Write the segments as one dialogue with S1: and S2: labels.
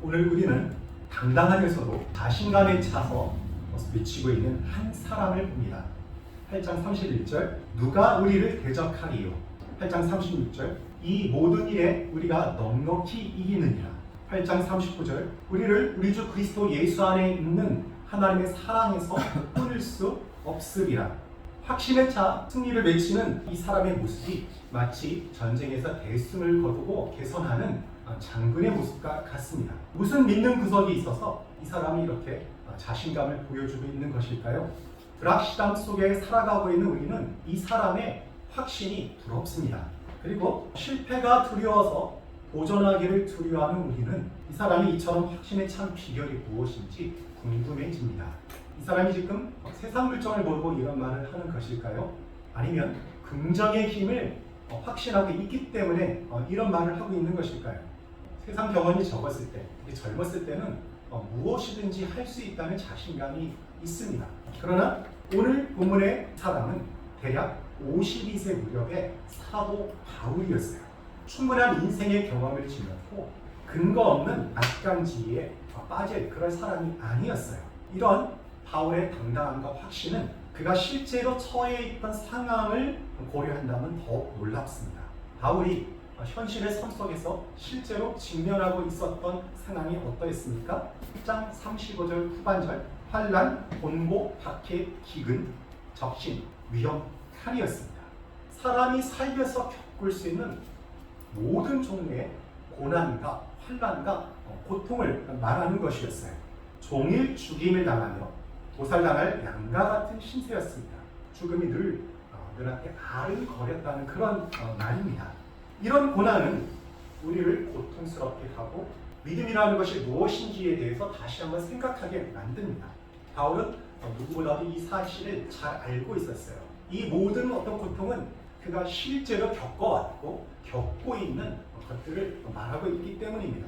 S1: 오늘 우리는 당당하면서도 자신감에 차서 외치고 있는 한 사람을 봅니다. 8장 31절 누가 우리를 대적하리요. 8장 36절 이 모든 일에 우리가 넉넉히 이기느니라. 8장 39절 우리를 우리 주 그리스도 예수 안에 있는 하나님의 사랑에서 끊을 수 없으리라. 확신에 차 승리를 외치는 이 사람의 모습이 마치 전쟁에서 대승을 거두고 개선하는 장군의 모습과 같습니다. 무슨 믿는 구석이 있어서 이 사람이 이렇게 자신감을 보여주고 있는 것일까요? 불확실함 속에 살아가고 있는 우리는 이 사람의 확신이 부럽습니다. 그리고 실패가 두려워서 도전하기를 두려워하는 우리는 이 사람이 이처럼 확신에 찬 비결이 무엇인지 궁금해집니다. 이 사람이 지금 세상 물정을 보고 이런 말을 하는 것일까요? 아니면 긍정의 힘을 확신하고 있기 때문에 이런 말을 하고 있는 것일까요? 세상 경험이 적었을 때, 젊었을 때는 무엇이든지 할 수 있다는 자신감이 있습니다. 그러나 오늘 본문의 사람은 대략 52세 무렵의 사도 바울이었어요. 충분한 인생의 경험을 지녔고 근거 없는 낙관지에 빠질 그런 사람이 아니었어요. 이런 바울의 당당함과 확신은 그가 실제로 처해 있던 상황을 고려한다면 더욱 놀랍습니다. 바울이 현실의 삶 속에서 실제로 직면하고 있었던 상황이 어떠했습니까? 1장 35절 후반절 환난, 곤고, 박해, 기근, 적신, 위험, 칼이었습니다. 사람이 살면서 겪을 수 있는 모든 종류의 고난과 환난과 고통을 말하는 것이었어요. 종일 죽임을 당하며 도살당할 양과 같은 신세였습니다. 죽음이 늘 눈앞에 아른거렸다는 그런 말입니다. 이런 고난은 우리를 고통스럽게 하고 믿음이라는 것이 무엇인지에 대해서 다시 한번 생각하게 만듭니다. 바울은 누구보다도 이 사실을 잘 알고 있었어요. 이 모든 어떤 고통은 그가 실제로 겪어왔고 겪고 있는 것들을 말하고 있기 때문입니다.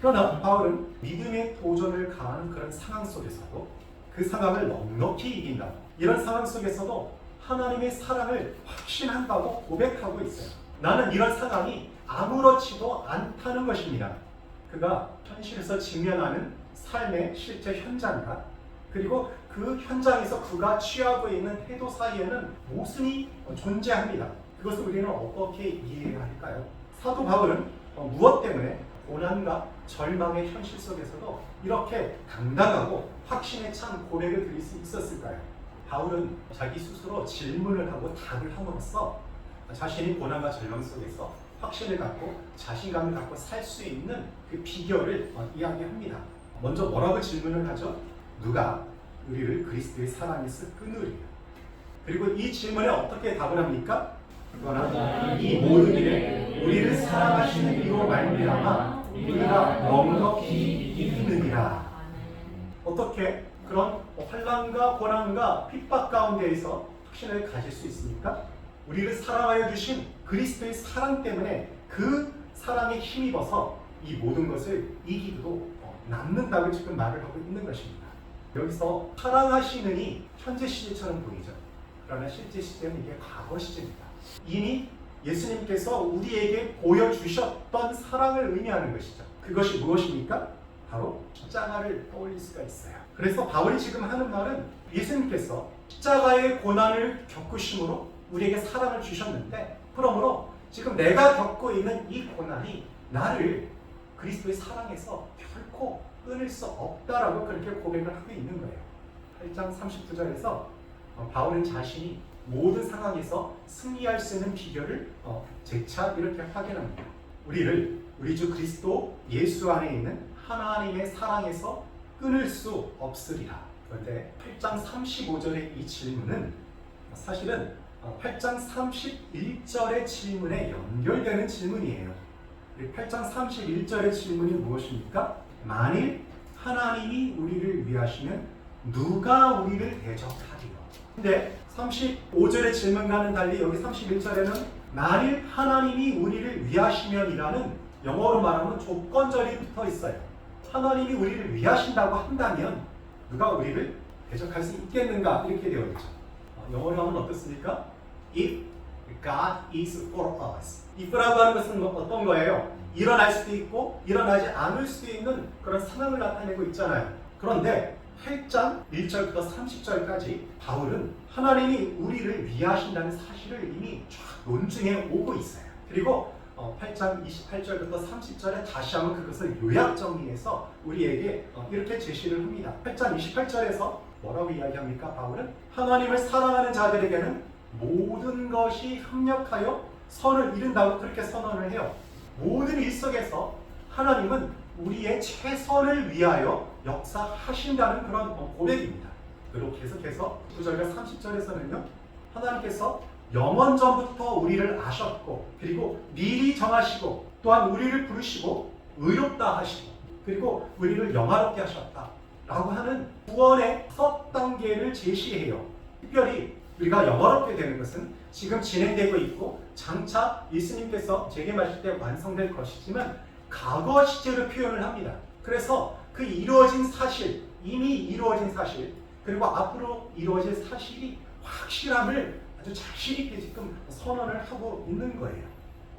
S1: 그러나 바울은 믿음의 도전을 가하는 그런 상황 속에서도 그 상황을 넉넉히 이긴다. 이런 상황 속에서도 하나님의 사랑을 확신한다고 고백하고 있어요. 나는 이런 상황이 아무렇지도 않다는 것입니다. 그가 현실에서 직면하는 삶의 실제 현장과 그리고 그 현장에서 그가 취하고 있는 태도 사이에는 모순이 존재합니다. 그것을 우리는 어떻게 이해해야 할까요? 사도 바울은 무엇 때문에 고난과 절망의 현실 속에서도 이렇게 당당하고 확신에 찬 고백을 드릴 수 있었을까요? 바울은 자기 스스로 질문을 하고 답을 함으로써 자신이 고난과 절망 속에서 확신을 갖고 자신감을 갖고 살 수 있는 그 비결을 이야기합니다. 먼저 뭐라고 질문을 하죠? 누가 우리를 그리스도의 사랑에서 끊으리요? 그리고 이 질문에 어떻게 답을 합니까? 그러나 이 모든 일에 우리를 사랑하시는 이로 말미암아 우리가 넉넉히 이기느니라. 어떻게 그런 환난과 고난과 핍박 가운데에서 확신을 가질 수 있습니까? 우리를 사랑하여 주신 그리스도의 사랑 때문에 그 사랑에 힘입어서 이 모든 것을 이기고 남는다고 지금 말을 하고 있는 것입니다. 여기서 사랑하시느니 현재 시제처럼 보이죠. 그러나 실제 시제는 이게 과거 시제입니다. 이미 예수님께서 우리에게 보여주셨던 사랑을 의미하는 것이죠. 그것이 무엇입니까? 바로 십자가를 떠올릴 수가 있어요. 그래서 바울이 지금 하는 말은 예수님께서 십자가의 고난을 겪으심으로 우리에게 사랑을 주셨는데, 그러므로 지금 내가 겪고 있는 이 고난이 나를 그리스도의 사랑에서 결코 끊을 수 없다라고 그렇게 고백을 하고 있는 거예요. 8장 39절에서 바울은 자신이 모든 상황에서 승리할 수 있는 비결을 재차 이렇게 확인합니다. 우리를 우리 주 그리스도 예수 안에 있는 하나님의 사랑에서 끊을 수 없으리라. 그런데 8장 35절의 이 질문은 사실은 8장 31절의 질문에 연결되는 질문이에요. 8장 31절의 질문이 무엇입니까? 만일 하나님이 우리를 위하시면 누가 우리를 대적하리요? 근데 35절의 질문과는 달리 여기 31절에는 만일 하나님이 우리를 위하시면이라는 영어로 말하면 조건절이 붙어 있어요. 하나님이 우리를 위하신다고 한다면 누가 우리를 대적할 수 있겠는가? 이렇게 되어 있죠. 영어로 하면 어떻습니까? If God is for us. if라고 하는 것은 어떤 거예요? 일어날 수도 있고 일어나지 않을 수도 있는 그런 상황을 나타내고 있잖아요. 그런데 8장 1절부터 30절까지 바울은 하나님이 우리를 위하신다는 사실을 이미 쫙 논증해 오고 있어요. 그리고 8장 28절부터 30절에 다시 한번 그것을 요약 정리해서 우리에게 이렇게 제시를 합니다. 8장 28절에서 뭐라고 이야기합니까? 바울은 하나님을 사랑하는 자들에게는 모든 것이 협력하여 선을 이룬다고 그렇게 선언을 해요. 모든 일 속에서 하나님은 우리의 최선을 위하여 역사하신다는 그런 고백입니다. 그리고 계속해서 9절과 30절에서는요. 하나님께서 영원 전부터 우리를 아셨고 그리고 미리 정하시고 또한 우리를 부르시고 의롭다 하시고 그리고 우리를 영화롭게 하셨다 라고 하는 구원의 첫 단계를 제시해요. 특별히 우리가 영화롭게 되는 것은 지금 진행되고 있고 장차 예수님께서 재림하실 때 완성될 것이지만 과거 시제로 표현을 합니다. 그래서 그 이루어진 사실, 이미 이루어진 사실 그리고 앞으로 이루어질 사실이 확실함을 아주 자신 있게 지금 선언을 하고 있는 거예요.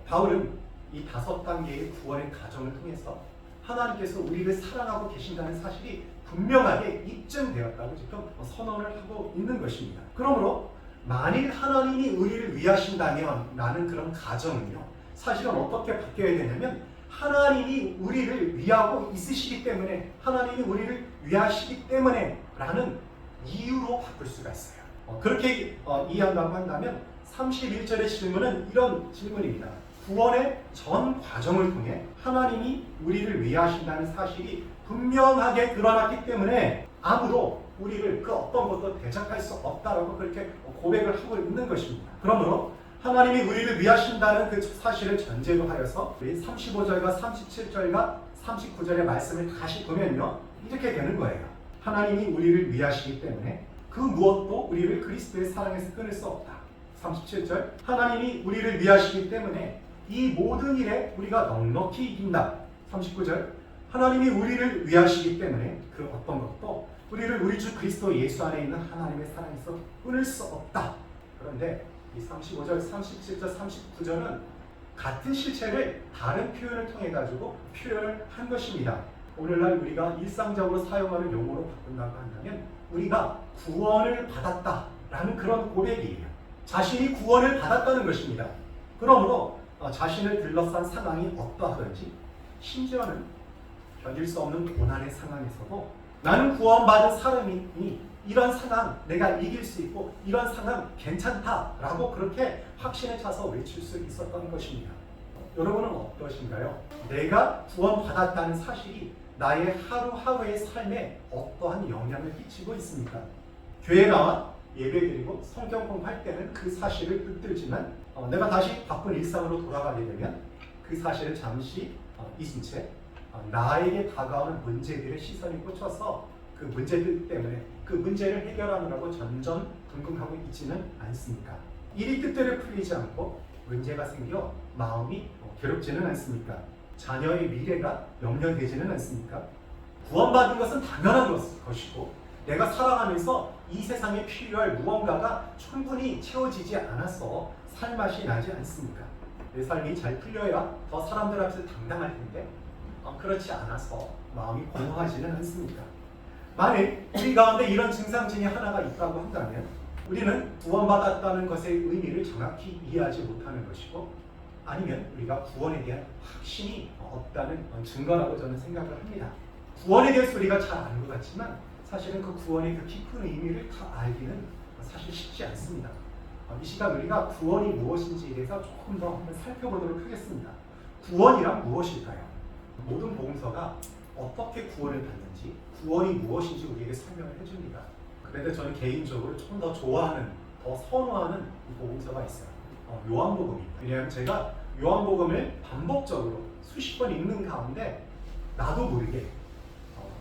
S1: 바울은 이 5단계의 구원의 과정을 통해서 하나님께서 우리를 사랑하고 계신다는 사실이 분명하게 입증되었다고 지금 선언을 하고 있는 것입니다. 그러므로 만일 하나님이 우리를 위하신다면 라는 그런 가정은요. 사실은 어떻게 바뀌어야 되냐면 하나님이 우리를 위하고 있으시기 때문에 하나님이 우리를 위하시기 때문에 라는 이유로 바꿀 수가 있어요. 그렇게 이해한다고 한다면 31절의 질문은 이런 질문입니다. 구원의 전 과정을 통해 하나님이 우리를 위하신다는 사실이 분명하게 드러났기 때문에 아무도 우리를 그 어떤 것도 대적할 수 없다라고 그렇게 고백을 하고 있는 것입니다. 그러므로 하나님이 우리를 위하신다는 그 사실을 전제로 하여서 35절과 37절과 39절의 말씀을 다시 보면요. 이렇게 되는 거예요. 하나님이 우리를 위하시기 때문에 그 무엇도 우리를 그리스도의 사랑에서 끊을 수 없다. 37절 하나님이 우리를 위하시기 때문에 이 모든 일에 우리가 넉넉히 이긴다. 39절 하나님이 우리를 위하시기 때문에 그 어떤 것도 우리를 우리 주 그리스도 예수 안에 있는 하나님의 사랑에서 끊을 수 없다. 그런데 이 35절, 37절, 39절은 같은 실체를 다른 표현을 통해 가지고 표현을 한 것입니다. 오늘날 우리가 일상적으로 사용하는 용어로 바꾼다고 한다면 우리가 구원을 받았다라는 그런 고백이에요. 자신이 구원을 받았다는 것입니다. 그러므로 자신을 둘러싼 상황이 어떠하든지 심지어는 견딜 수 없는 고난의 상황에서도 나는 구원받은 사람이니 이런 상황 내가 이길 수 있고 이런 상황 괜찮다라고 그렇게 확신에 차서 외칠 수 있었던 것입니다. 여러분은 어떠신가요? 내가 구원받았다는 사실이 나의 하루하루의 삶에 어떠한 영향을 끼치고 있습니까? 교회 나와 예배드리고 성경 공부할 때는 그 사실을 붙들지만 내가 다시 바쁜 일상으로 돌아가게 되면 그 사실을 잠시 잊은 채 나에게 다가오는 문제들의 시선이 꽂혀서 그 문제들 때문에 그 문제를 해결하느라고 전전긍긍하고 있지는 않습니까? 일이 뜻대로 풀리지 않고 문제가 생겨 마음이 괴롭지는 않습니까? 자녀의 미래가 염려되지는 않습니까? 구원받은 것은 당연한 것이고 내가 살아가면서 이 세상에 필요할 무언가가 충분히 채워지지 않아서 살맛이 나지 않습니까? 내 삶이 잘 풀려야 더 사람들 앞에서 당당할 텐데 그렇지 않아서 마음이 공허하지는 않습니까? 만일 우리 가운데 이런 증상 중에 하나가 있다고 한다면 우리는 구원받았다는 것의 의미를 정확히 이해하지 못하는 것이고 아니면 우리가 구원에 대한 확신이 없다는 증거라고 저는 생각을 합니다. 구원에 대해서 우리가 잘 아는 것 같지만 사실은 그 구원의 그 깊은 의미를 다 알기는 사실 쉽지 않습니다. 이 시간 우리가 구원이 무엇인지에 대해서 조금 더 한번 살펴보도록 하겠습니다. 구원이란 무엇일까요? 모든 복음서가 어떻게 구원을 받는지 구원이 무엇인지 우리에게 설명을 해줍니다. 그런데 저는 개인적으로 조금 더 좋아하는, 더 선호하는 복음서가 있어요. 요한복음입니다. 왜냐하면 제가 요한복음을 반복적으로 수십 번 읽는 가운데 나도 모르게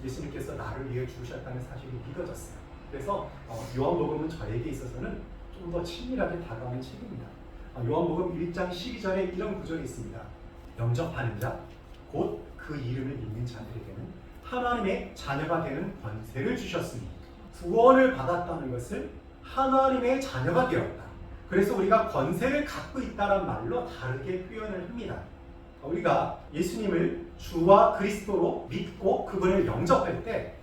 S1: 예수님께서 나를 위해 죽으셨다는 사실이 믿어졌어요. 그래서 요한복음은 저에게 있어서는 좀 더 친밀하게 다가오는 책입니다. 요한복음 1장 12절에 이런 구절이 있습니다. 영접하는 자, 곧 그 이름을 믿는 자들에게는 하나님의 자녀가 되는 권세를 주셨으니 구원을 받았다는 것을 하나님의 자녀가 되었다. 그래서 우리가 권세를 갖고 있다는 말로 다르게 표현을 합니다. 우리가 예수님을 주와 그리스도로 믿고 그분을 영접할 때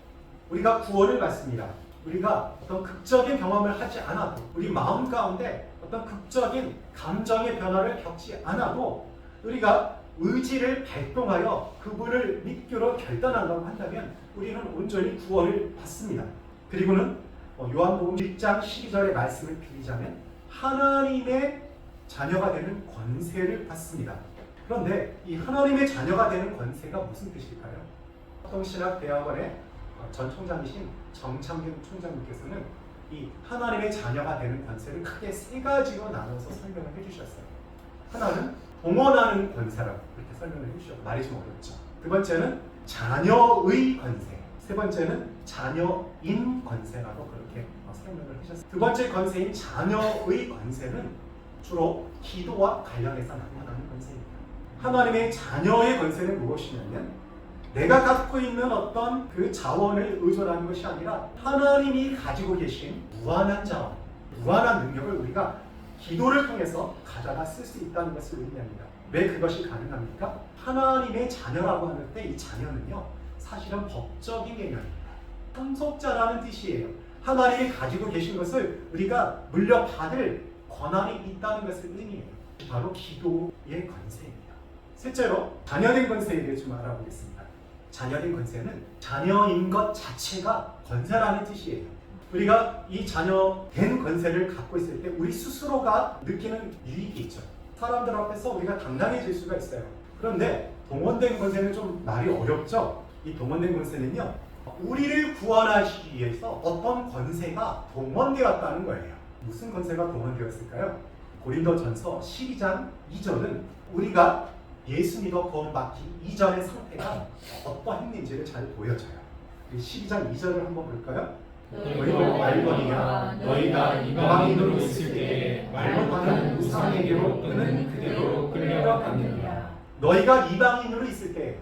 S1: 우리가 구원을 받습니다. 우리가 어떤 극적인 경험을 하지 않아도 우리 마음 가운데 어떤 극적인 감정의 변화를 겪지 않아도 우리가 의지를 발동하여 그분을 믿기로 결단한다고 한다면 우리는 온전히 구원을 받습니다. 그리고는 요한복음 1장 12절의 말씀을 빌리자면 하나님의 자녀가 되는 권세를 받습니다. 그런데 이 하나님의 자녀가 되는 권세가 무슨 뜻일까요? 성신학대학원의 전 총장이신 정창균 총장님께서는 이 하나님의 자녀가 되는 권세를 크게 세 가지로 나눠서 설명을 해주셨어요. 하나는 동원하는 권세라고 그렇게 설명을 해주셨고 말이 좀 어렵죠. 두 번째는 자녀의 권세, 세 번째는 자녀인 권세라고 그렇게 설명을 하셨어요. 두 번째 권세인 자녀의 권세는 주로 기도와 관련해서 나타나는 권세입니다. 하나님의 자녀의 권세는 무엇이냐면 내가 갖고 있는 어떤 그 자원을 의존하는 것이 아니라 하나님이 가지고 계신 무한한 자원, 무한한 능력을 우리가 기도를 통해서 가져다 쓸 수 있다는 것을 의미합니다. 왜 그것이 가능합니까? 하나님의 자녀라고 하는 때 이 자녀는요 사실은 법적인 개념입니다. 상속자라는 뜻이에요. 하나님이 가지고 계신 것을 우리가 물려받을 권한이 있다는 것을 의미해요. 바로 기도의 권세입니다. 셋째로 자녀된 권세에 대해 좀 알아보겠습니다. 자녀된 권세는 자녀인 것 자체가 권세라는 뜻이에요. 우리가 이 자녀된 권세를 갖고 있을 때 우리 스스로가 느끼는 유익이 있죠. 사람들 앞에서 우리가 당당해질 수가 있어요. 그런데 동원된 권세는 좀 말이 어렵죠. 이 동원된 권세는요 우리를 구원하시기 위해서 어떤 권세가 동원되었다는 거예요. 무슨 권세가 동원되었을까요? 고린도전서 12장 2절은 우리가 예수 믿어 구원받기 이전의 상태가 어떠했는지를 잘 보여줘요. 12장 2절을 한번 볼까요? 너희도 말거니와 너희가 이방인으로 있을 때에 말 못하는 우상에게로 끄는 그대로 끌려갔느니라. 너희가 이방인으로 있을 때,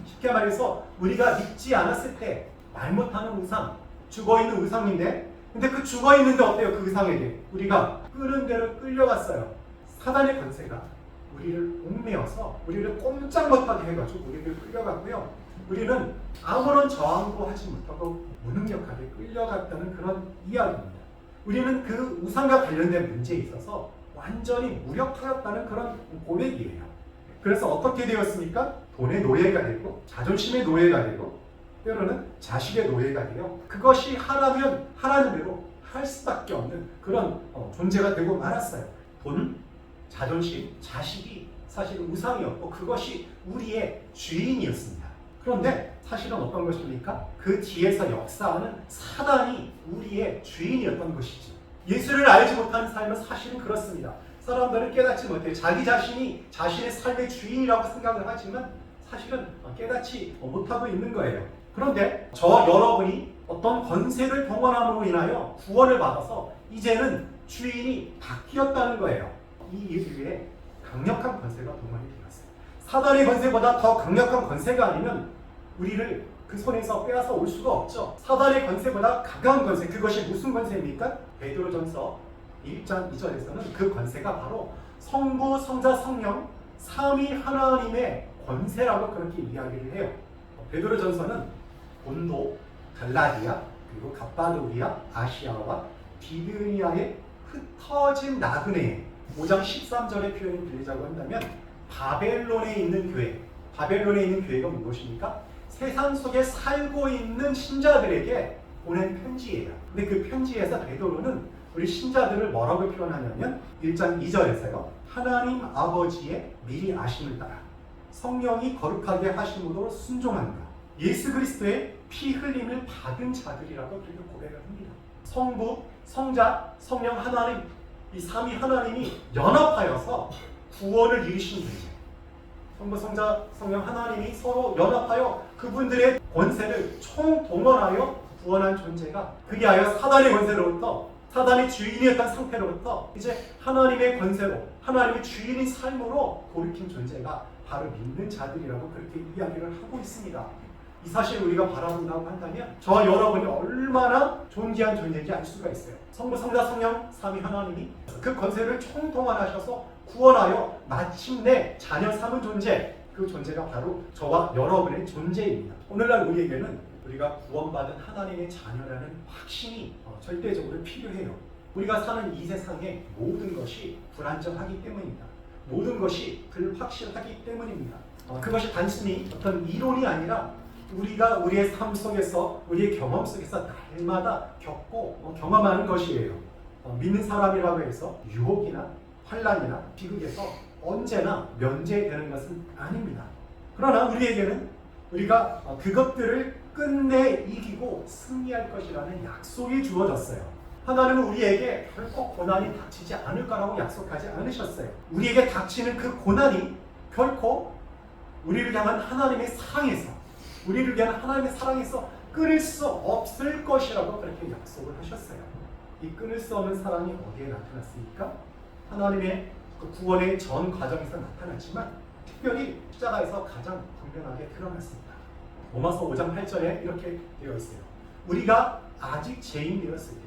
S1: 쉽게 말해서 우리가 믿지 않았을 때 말 못하는 우상, 죽어있는 우상인데 근데 그 죽어있는데 어때요? 그 우상에게 우리가 끄는 대로 끌려갔어요. 사단의 권세가 우리를 옥매어서 우리를 꼼짝 못하게 해가지고 우리를 끌려갔고요. 우리는 아무런 저항도 하지 못하고 무능력하게 끌려갔다는 그런 이야기입니다. 우리는 그 우상과 관련된 문제에 있어서 완전히 무력하였다는 그런 고백이에요. 그래서 어떻게 되었습니까? 돈의 노예가 되고 자존심의 노예가 되고 때로는 자식의 노예가 되어 그것이 하라면 하라는 대로 할 수밖에 없는 그런 존재가 되고 말았어요. 돈, 자존심, 자식이 사실 우상이었고 그것이 우리의 주인이었습니다. 그런데 사실은 어떤 것입니까? 그 뒤에서 역사하는 사단이 우리의 주인이었던 것이죠. 예수를 알지 못하는 삶은 사실은 그렇습니다. 사람들은 깨닫지 못해요. 자기 자신이 자신의 삶의 주인이라고 생각을 하지만 사실은 깨닫지 못하고 있는 거예요. 그런데 저와 여러분이 어떤 권세를 동원함으로 인하여 구원을 받아서 이제는 주인이 바뀌었다는 거예요. 이 이후에 강력한 권세가 동원이 되었어요. 사단의 권세보다 더 강력한 권세가 아니면 우리를 그 손에서 빼앗아 올 수가 없죠. 사단의 권세보다 강한 권세, 그것이 무슨 권세입니까? 베드로전서 1장 2절에서는 그 권세가 바로 성부, 성자, 성령 삼위 하나님의 권세라고 그렇게 이야기를 해요. 베드로전서는 본도, 갈라디아, 그리고 갑바도기아, 아시아와 비드니아의 흩어진 나그네에 5장 13절의 표현을 빌리자고 한다면 바벨론에 있는 교회, 바벨론에 있는 교회가 무엇입니까? 세상 속에 살고 있는 신자들에게 보낸 편지예요. 근데 그 편지에서 베드로는 우리 신자들을 뭐라고 표현하냐면 1장 2절에서요. 하나님 아버지의 미리 아심을 따라 성령이 거룩하게 하심으로 순종한다. 예수 그리스도의 피 흘림을 받은 자들이라고 그렇게 고백을 합니다. 성부, 성자, 성령 하나님 이 삼위 하나님이 연합하여서 구원을 이루신 존재. 성부, 성자, 성령 하나님이 서로 연합하여 그분들의 권세를 총동원하여 구원한 존재가 그리하여 사단의 권세로부터 사단의 주인이었던 상태로부터 이제 하나님의 권세로 하나님의 주인인 삶으로 돌이킨 존재가 바로 믿는 자들이라고 그렇게 이야기를 하고 있습니다. 이 사실을 우리가 바라본다고 한다면 저와 여러분이 얼마나 존귀한 존재인지 알 수가 있어요. 성부, 성자, 성령, 삼위 하나님이 그 권세를 총동원하셔서 구원하여 마침내 자녀 삼은 존재 그 존재가 바로 저와 여러분의 존재입니다. 오늘날 우리에게는 우리가 구원받은 하나님의 자녀라는 확신이 절대적으로 필요해요. 우리가 사는 이 세상에 모든 것이 불안정하기 때문입니다. 모든 것이 불확실하기 때문입니다. 그것이 단순히 어떤 이론이 아니라 우리가 우리의 삶 속에서, 우리의 경험 속에서 날마다 겪고 경험하는 것이에요. 믿는 사람이라고 해서 유혹이나 환난이나 비극에서 언제나 면제되는 것은 아닙니다. 그러나 우리에게는 우리가 그것들을 끝내 이기고 승리할 것이라는 약속이 주어졌어요. 하나님은 우리에게 결코 고난이 닥치지 않을 거라고 약속하지 않으셨어요. 우리에게 닥치는 그 고난이 결코 우리를 향한 하나님의 사랑에서, 우리를 위한 하나님의 사랑에서 끊을 수 없을 것이라고 그렇게 약속을 하셨어요. 이 끊을 수 없는 사랑이 어디에 나타났습니까? 하나님의 그 구원의 전 과정에서 나타났지만 특별히 십자가에서 가장 분명하게 드러났습니다. 로마서 5장 8절에 이렇게 되어 있어요. 우리가 아직 죄인 되었을 때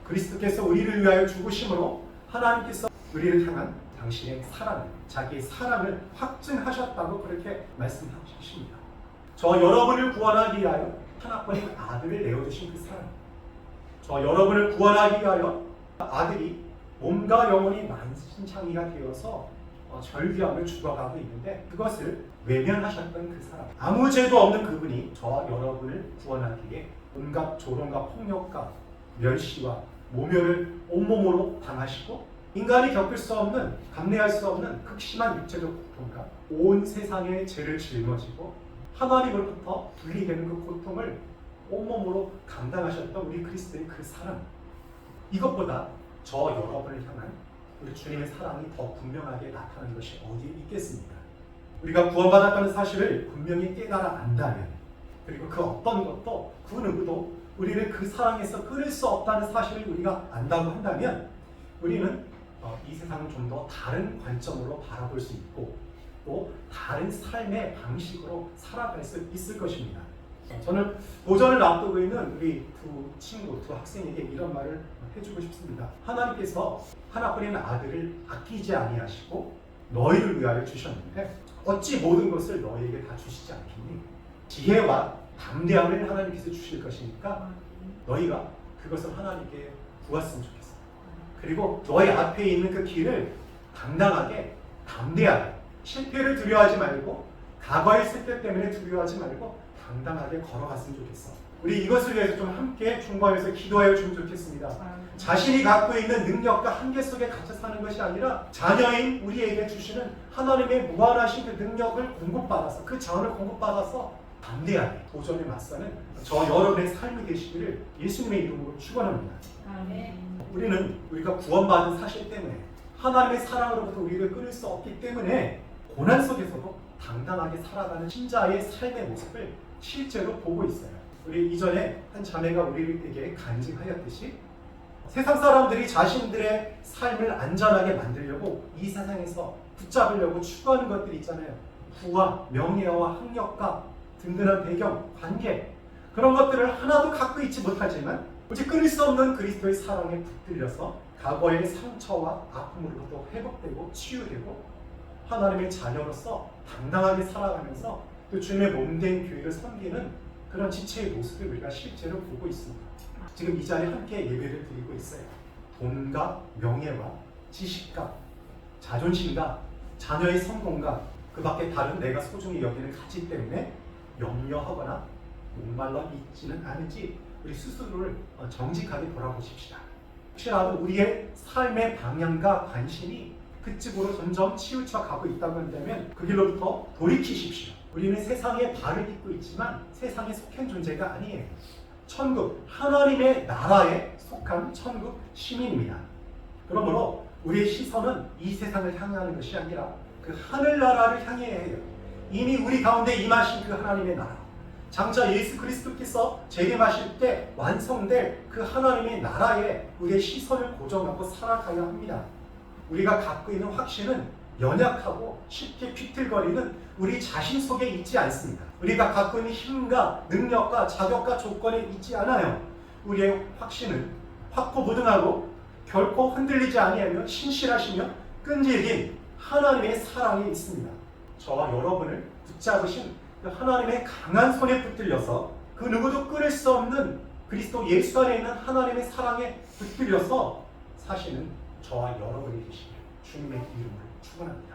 S1: 그리스도께서 우리를 위하여 죽으심으로 하나님께서 우리를 향한 당신의 사랑, 자기의 사랑을 확증하셨다고 그렇게 말씀하십니다. 저 여러분을 구원하기 위하여 하나뿐인 아들을 내어주신 그 사랑, 저 여러분을 구원하기 위하여 아들이 몸과 영혼이 만신창이가 되어서 절규하며 죽어가고 있는데 그것을 외면하셨던 그 사람, 아무 죄도 없는 그분이 저와 여러분을 구원하기에 온갖 조롱과 폭력과 멸시와 모멸을 온몸으로 당하시고 인간이 겪을 수 없는, 감내할 수 없는 극심한 육체적 고통과 온 세상의 죄를 짊어지고 하나님으로부터 분리되는 그 고통을 온몸으로 감당하셨던 우리 그리스도의 그 사랑, 이것보다 저 여러분을 향한 우리 주님의 사랑이 더 분명하게 나타나는 것이 어디에 있겠습니까? 우리가 구원받았다는 사실을 분명히 깨달아 안다면, 그리고 그 어떤 것도 그 누구도 우리를 그 사랑에서 끊을 수 없다는 사실을 우리가 안다고 한다면 우리는 이 세상을 좀 더 다른 관점으로 바라볼 수 있고 또 다른 삶의 방식으로 살아갈 수 있을 것입니다. 저는 도전을 앞두고 있는 우리 두 학생에게 이런 말을 해주고 싶습니다. 하나님께서 하나뿐인 아들을 아끼지 아니하시고 너희를 위하여 주셨는데 어찌 모든 것을 너희에게 다 주시지 않겠니? 지혜와 담대함을 하나님께서 주실 것이니까 너희가 그것을 하나님께 구했으면 좋겠어. 그리고 너희 앞에 있는 그 길을 당당하게, 담대하게, 실패를 두려워하지 말고 과거의 실패 때문에 두려워하지 말고 당당하게 걸어갔으면 좋겠어. 우리 이것을 위해서 좀 함께 중보하면서 기도하여 주면 좋겠습니다. 자신이 갖고 있는 능력과 한계 속에 갇혀 사는 것이 아니라 자녀인 우리에게 주시는 하나님의 무한하신 그 능력을 공급받아서, 그 자원을 공급받아서 담대하게 도전에 맞서는 저 여러분의 삶이 되시기를 예수님의 이름으로 축원합니다. 우리는 우리가 구원받은 사실 때문에 하나님의 사랑으로부터 우리를 끊을 수 없기 때문에 고난 속에서도 당당하게 살아가는 신자의 삶의 모습을 실제로 보고 있어요. 우리 이전에 한 자매가 우리에게 간증하였듯이 세상 사람들이 자신들의 삶을 안전하게 만들려고 이 세상에서 붙잡으려고 추구하는 것들이 있잖아요. 부와 명예와 학력과 든든한 배경, 관계, 그런 것들을 하나도 갖고 있지 못하지만 오직 끊을 수 없는 그리스도의 사랑에 붙들려서 과거의 상처와 아픔으로부터 회복되고 치유되고 하나님의 자녀로서 당당하게 살아가면서 또 주님의 몸된 교회를 섬기는 그런 지체의 모습을 우리가 실제로 보고 있습니다. 지금 이 자리에 함께 예배를 드리고 있어요. 돈과 명예와 지식과 자존심과 자녀의 성공과 그 밖에 다른 내가 소중히 여기는 가치 때문에 염려하거나 목말라 있지는 않은지 우리 스스로를 정직하게 돌아보십시다. 혹시라도 우리의 삶의 방향과 관심이 그쪽으로 점점 치우쳐 가고 있다고 한다면 그 길로부터 돌이키십시오. 우리는 세상에 발을 딛고 있지만 세상에 속한 존재가 아니에요. 천국, 하나님의 나라에 속한 천국 시민입니다. 그러므로 우리의 시선은 이 세상을 향하는 것이 아니라 그 하늘나라를 향해야 해요. 이미 우리 가운데 임하신 그 하나님의 나라, 장차 예수 그리스도께서 재림하실 때 완성될 그 하나님의 나라에 우리의 시선을 고정하고 살아가야 합니다. 우리가 갖고 있는 확신은 연약하고 쉽게 비틀거리는 우리 자신 속에 있지 않습니다. 우리가 갖고 있는 힘과 능력과 자격과 조건에 있지 않아요. 우리의 확신은 확고부등하고 결코 흔들리지 아니하며 신실하시며 끈질긴 하나님의 사랑에 있습니다. 저와 여러분을 붙잡으신 그 하나님의 강한 손에 붙들려서 그 누구도 끊을 수 없는 그리스도 예수 안에 있는 하나님의 사랑에 붙들려서 사시는 저와 여러분이 되시길 주님의 이름으로 축원합니다.